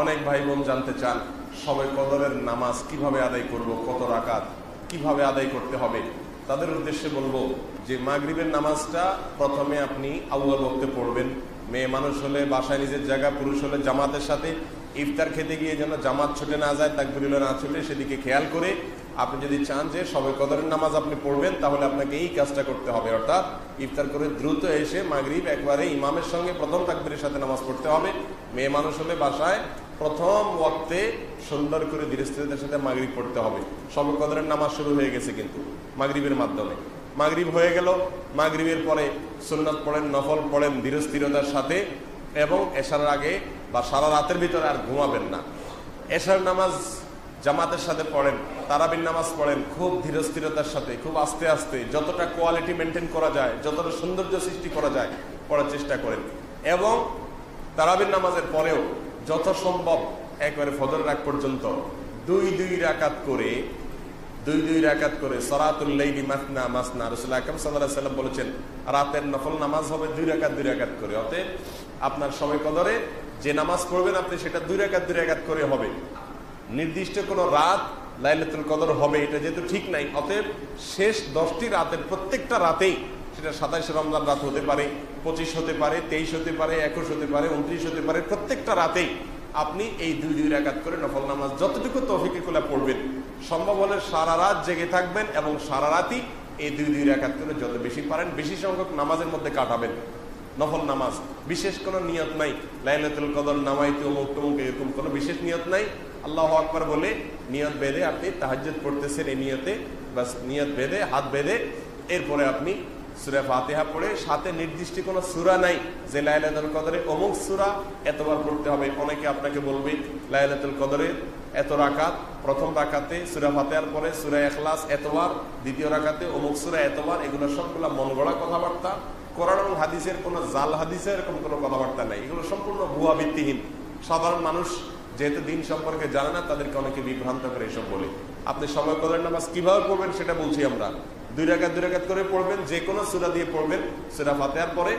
অনেক ভাই বোন জানতে চান শবে কদরের নামাজ কিভাবে আদায় করব, কত রাকাত, কিভাবে আদায় করতে হবে। তাদের উদ্দেশ্যে বলবো যে মাগরিবের নামাজটা প্রথমে আপনি আউয়াল ওয়াক্তে পড়বেন। মেয়ে মানুষ হলে বাসায় নিজের জায়গা, পুরুষ হলে জামাতের সাথে ইফতার খেতে গিয়ে যেন জামাত ছুটে না যায়, তাকবীর না ছুটে, সেদিকে খেয়াল করে আপনি যদি চান যে শবে কদরের নামাজ আপনি পড়বেন, তাহলে আপনাকে এই কাজটা করতে হবে। অর্থাৎ ইফতার করে দ্রুত এসে মাগরিব একবারে ইমামের সঙ্গে প্রথম তাকবীরের সাথে নামাজ পড়তে হবে। মেয়ে মানুষ হলে বাসায় প্রথম ওয়াক্তে সুন্দর করে ধীরস্থিরতার সাথে মাগরিব পড়তে হবে। শবে কদরের নামাজ শুরু হয়ে গেছে কিন্তু মাগরিবের মাধ্যমে। মাগরিব হয়ে গেল, মাগরিবের পরে সুন্নাত পড়েন, নফল পড়েন ধীরস্থিরতার সাথে, এবং এশার আগে বা সারা রাতের ভিতরে আর ঘুমাবেন না। এশার নামাজ জামাতের সাথে পড়েন, তারাবির নামাজ পড়েন খুব ধীরস্থিরতার সাথে, খুব আস্তে আস্তে, যতটা কোয়ালিটি মেনটেন করা যায়, যতটা সৌন্দর্য সৃষ্টি করা যায় পড়ার চেষ্টা করেন। এবং তারাবির নামাজের পরেও যত সম্ভব একবারে ফজরের আগ পর্যন্ত দুই দুই রাকাত করে সলাতুল লাইলি মাসনা মাসনা, রাসূল আকরাম সাল্লাল্লাহু আলাইহি ওয়াসাল্লাম বলেছেন রাতের নফল নামাজ হবে দুই রাকাত করে। অতএব আপনার শবে কদরে যে নামাজ পড়বেন আপনি সেটা দুই রাকাত করে হবে। নির্দিষ্ট কোনো রাত লাইলাতুল কদর হবে এটা যেহেতু ঠিক নাই, অতএব শেষ 10টি রাতের প্রত্যেকটা রাতেই, সেটা 27 রমজান রাত হতে পারে, 25 হতে পারে, 23 হতে পারে, 21 হতে পারে, 29 হতে পারে, প্রত্যেকটা রাতেই আপনি এই দুই রাকাত করে নফল নামাজ যতটুকু তৌফিকে কুলা পড়বেন, সম্ভব হলে সারা রাত জেগে থাকবেন এবং সারা রাতই এই দুই রাকাত করে যত বেশি পারেন বেশি সংখ্যক নামাজের মধ্যে কাটাবেন। নফল নামাজ বিশেষ কোনো নিয়ত নাই, লাইলাতুল কদর নামাইতে অমুক টমুক এরকম কোনো বিশেষ নিয়ত নাই। আল্লাহু আকবার বলে নিয়ত বেঁধে আপনি তাহাজ্জুদ পড়তেছেন, এই নিয়তে বাস নিয়ত বেঁধে হাত বেঁধে এরপরে আপনি সূরা ফাতিহা পড়ে, সাথে নির্দিষ্ট কোনো সূরা নাই যে লাইলাতুল কদরে অমুক সূরা এতবার পড়তে হবে। অনেকে আপনাকে বলবে লাইলাতুল কদরে এত রাকাত, প্রথম রাকাতে সূরা ফাতিহার পরে সূরা ইখলাস এতবার, দ্বিতীয় রাকাতে অমুক সূরা এতবার। এগুলো সবগুলা মন গড়া কথাবার্তা, কোরআন এবং হাদিসের কোনো জাল হাদিসে এরকম কোনো কথাবার্তা নাই, এগুলো সম্পূর্ণ ভুয়া ভিত্তিহীন। সাধারণ মানুষ যেহেতু দিন সম্পর্কে জানে না, তাদেরকে অনেকে বিভ্রান্ত করে এসব বলে। আপনি শবে কদরের নামাজ কিভাবে পড়বেন সেটা বলছি আমরা। দুই রাকাত করে পড়বেন, যে কোনো সূরা দিয়ে পড়বেন। সূরা ফাতিহার পরে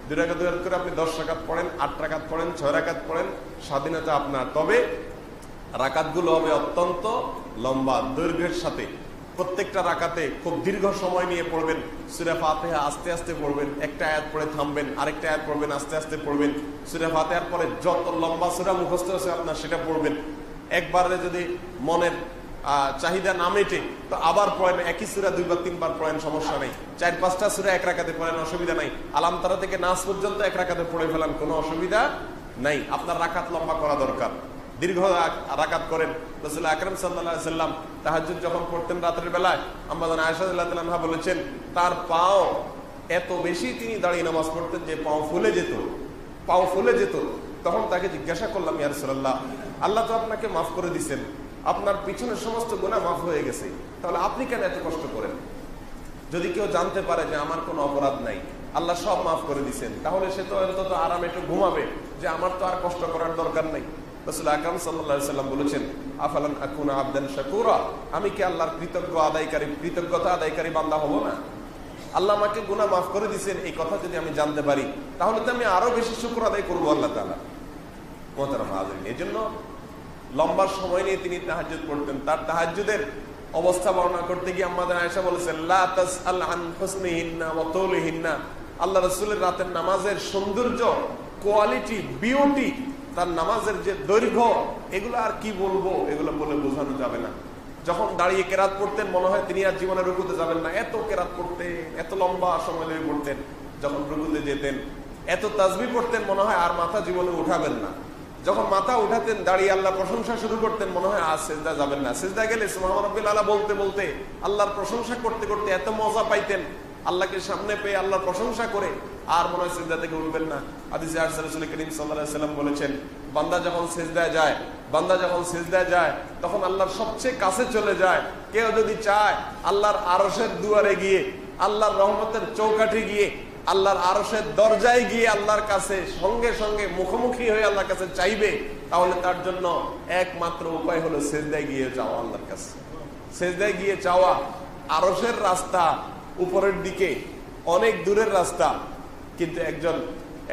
দুই রাকাত করে আপনি 10 রাকাত পড়েন, 8 রাকাত পড়েন, 6 রাকাত পড়েন, স্বাধীনতা আপনার। তবে রাকাতগুলো হবে অত্যন্ত লম্বা দৈর্ঘ্যের সাথে। প্রত্যেকটা রাকাতে খুব দীর্ঘ সময় নিয়ে পড়বেন। সূরা ফাতিহা আস্তে আস্তে পড়বেন, একটা আয়াত পড়ে থামবেন, আরেকটা আয়াত পড়বেন, আস্তে আস্তে পড়বেন। সূরা ফাতিহার পরে যত লম্বা সূরা মুখস্থ আছে আপনার সেটা পড়বেন। একবারে যদি মনের চাহিদা না মেটে তো আবার পড়েন, একই সূরা 2 বা 3 বার পড়েন, সমস্যা নেই। 4-5টা সূরা এক রাকাতে পড়েন, অসুবিধা নাই। আলাম তারা থেকে নাস পর্যন্ত এক রাকাতে পড়ে ফেলান, কোনো অসুবিধা নাই। আপনার রাকাত লম্বা করা দরকার, দীর্ঘ রাকাত করেন। রাসূল আকরাম সাল্লাল্লাহু আলাইহি ওয়াসাল্লাম তাহাজ্জুদ যখন পড়তেন রাতের বেলায়, আম্মা জান আয়েশা রাদিয়াল্লাহু তাআলা বলেছেন তার পাও এত বেশি তিনি দাঁড়িয়ে নামাজ পড়তেন যে পাও ফুলে যেত। তখন তাকে জিজ্ঞাসা করলাম, ইয়া রাসূলুল্লাহ, আল্লাহ তো আপনাকে মাফ করে দিয়েছেন, আপনার পিছনের সমস্ত গুনাহ মাফ হয়ে গেছে, তাহলে আপনি কেন এত কষ্ট করেন? যদি কেউ জানতে পারে যে আমার কোনো অপরাধ নাই, আল্লাহ সব মাফ করে দিয়েছেন, তাহলে সে তো অন্তত আরামে একটু ঘুমাবে, যে আমার তো আর কষ্ট করার দরকার নাই। রাসূল আকরাম সাল্লাল্লাহু আলাইহি ওয়াসাল্লাম বলেছেন, আফালান আকুনা আবদান শাকুরা, আমি কি আল্লাহর কৃতজ্ঞতা আদায়কারী বান্দা হব না? আল্লাহ আমাকে গুনাহ মাফ করে দিয়েছেন এই কথা যদি আমি জানতে পারি, তাহলে তো আমি আরো বেশি শুকর আদায় করবো আল্লাহ তাআলা। মুহতারাম হাজিরিন, এজন্য লম্বা সময় নিয়ে তিনি তাহাজ্জুদ পড়তেন। তার তাহাজ্জুদের অবস্থা বর্ণনা করতে গিয়ে আম্মা জান আয়েশা বলেছেন, লা তাসআল আন হুসনিহিন্না ওয়া তুলিহিন্না, আল্লাহ রাসূলের রাতের নামাজের সৌন্দর্য, কোয়ালিটি, বিউটি, তার নামাজের যে দৈর্ঘ্য, এগুলো আর কি বলবো, এগুলো বলে বোঝানো যাবে না। যখন দাঁড়িয়ে কেরাত পড়তেন মনে হয় তিনি আর জীবনে রুকুতে যাবেন না, এত কেরাত পড়তেন, এত লম্বা সময় ধরে পড়তেন। যখন রুকুতে যেতেন এত তাসবিহ পড়তেন মনে হয় আর মাথা জীবনে উঠাবেন না। যখন মাথা উঠাতেন দাঁড়িয়ে আল্লাহ প্রশংসা শুরু করতেন মনে হয় আজ সেজদা যাবেন না। সেজদা গেলে সুবহান রাব্বিল আলা বলতে বলতে আল্লাহর প্রশংসা করতে করতে এত মজা পাইতেন, আল্লাহকে সামনে পেয়ে আল্লাহর প্রশংসা করে আর মনে হয় সেজদা থেকে উঠবেন না। হাদিসে আসছে রাসূল করিম সাল্লাল্লাহু আলাইহি ওয়াসাল্লাম বলেছেন, বান্দা যখন সেজদায় যায় তখন আল্লাহর সবচেয়ে কাছে চলে যায়। কেউ যদি চায় আল্লাহর আরশের দুয়ারে গিয়ে, আল্লাহর রহমতের চৌকাঠে গিয়ে, আল্লাহর আরশের দরজায় গিয়ে আল্লাহর কাছে সঙ্গে সঙ্গে মুখোমুখি হয়ে আল্লাহর কাছে চাইবে, তাহলে তার জন্য একমাত্র উপায় হলো সেজদায় গিয়ে চাওয়া আল্লাহর কাছে। সেজদায় গিয়ে চাওয়া। আরশের রাস্তা উপরের দিকে, অনেক দূরের রাস্তা, কিন্তু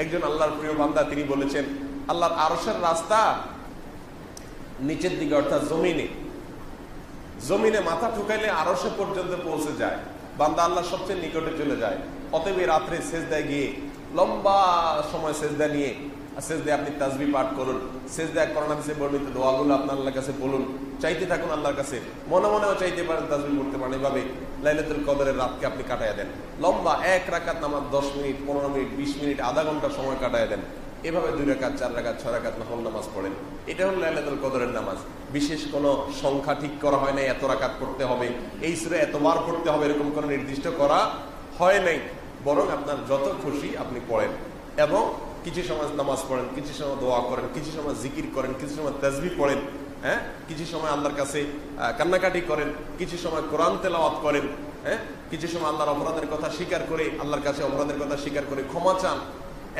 একজন আল্লাহর প্রিয় বান্দা তিনি বলেছেন আল্লাহর আরশের রাস্তা নিচের দিকে অর্থাৎ জমিনে, জমিনে মাথা ঠুকাইলে আরশে পর্যন্ত পৌঁছে যায়, বান্দা আল্লাহ সবচেয়ে নিকটে চলে যায়। অতএব রাত্রে সেজদায় গিয়ে লম্বা সময় সেজদা নিয়ে সেজদায় আপনি তাসবিহ পাঠ করুন, সেজদায় কোরআন হাদিসে বর্ণিত দোয়াগুলো আপনার আল্লাহর কাছে বলুন, চাইতে থাকুন আল্লাহর কাছে, মনে মনেও চাইতে পারেন, তাসবিহ পড়তে পারেন। এভাবে লাইলাতুল কদরের রাতকে আপনি কাটায় দেন। লম্বা এক রাকাত নামাজ 10 মিনিট, 15 মিনিট, 20 মিনিট, আধা ঘন্টা সময় কাটায় দেন। এভাবে 2 রাকাত, 4 রাকাত, 6 রাকাত নফল নামাজ পড়েন। এটা হলো লাইলাতুল কদরের নামাজ। বিশেষ কোনো সংখ্যা ঠিক করা হয় নাই, এত রাকাত পড়তে হবে, এই সূরা এতবার পড়তে হবে, এরকম কোনো নির্দিষ্ট করা হয় নাই। বরং আপনার যত খুশি আপনি পড়েন, এবং কিছু সময় নামাজ পড়েন, কিছু সময় দোয়া করেন, কিছু সময় জিকির করেন, কিছু সময় তাসবিহ পড়েন, হ্যাঁ, কিছু সময় আল্লাহর কাছে কান্নাকাটি করেন, কিছু সময় কোরআন তেলাওয়াত করেন, হ্যাঁ, কিছু সময় আল্লাহর অপরাধের কথা স্বীকার করে, আল্লাহর কাছে অপরাধের কথা স্বীকার করে ক্ষমা চান।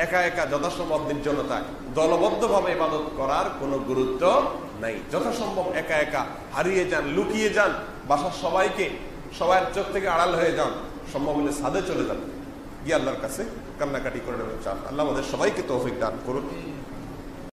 একা একা যথাসম্ভব নির্জনতায়, দলবদ্ধভাবে ইবাদত করার কোনো গুরুত্ব নাই। যথাসম্ভব একা একা হারিয়ে যান, লুকিয়ে যান, বাসার সবাইকে, সবার চোখ থেকে আড়াল হয়ে যান, সম্ভব হলে ছাদে চলে যান, গিয়ে আল্লাহর কাছে কান্নাকাটি করে চান। আল্লাহ আমাদের সবাইকে তৌফিক দান করুন।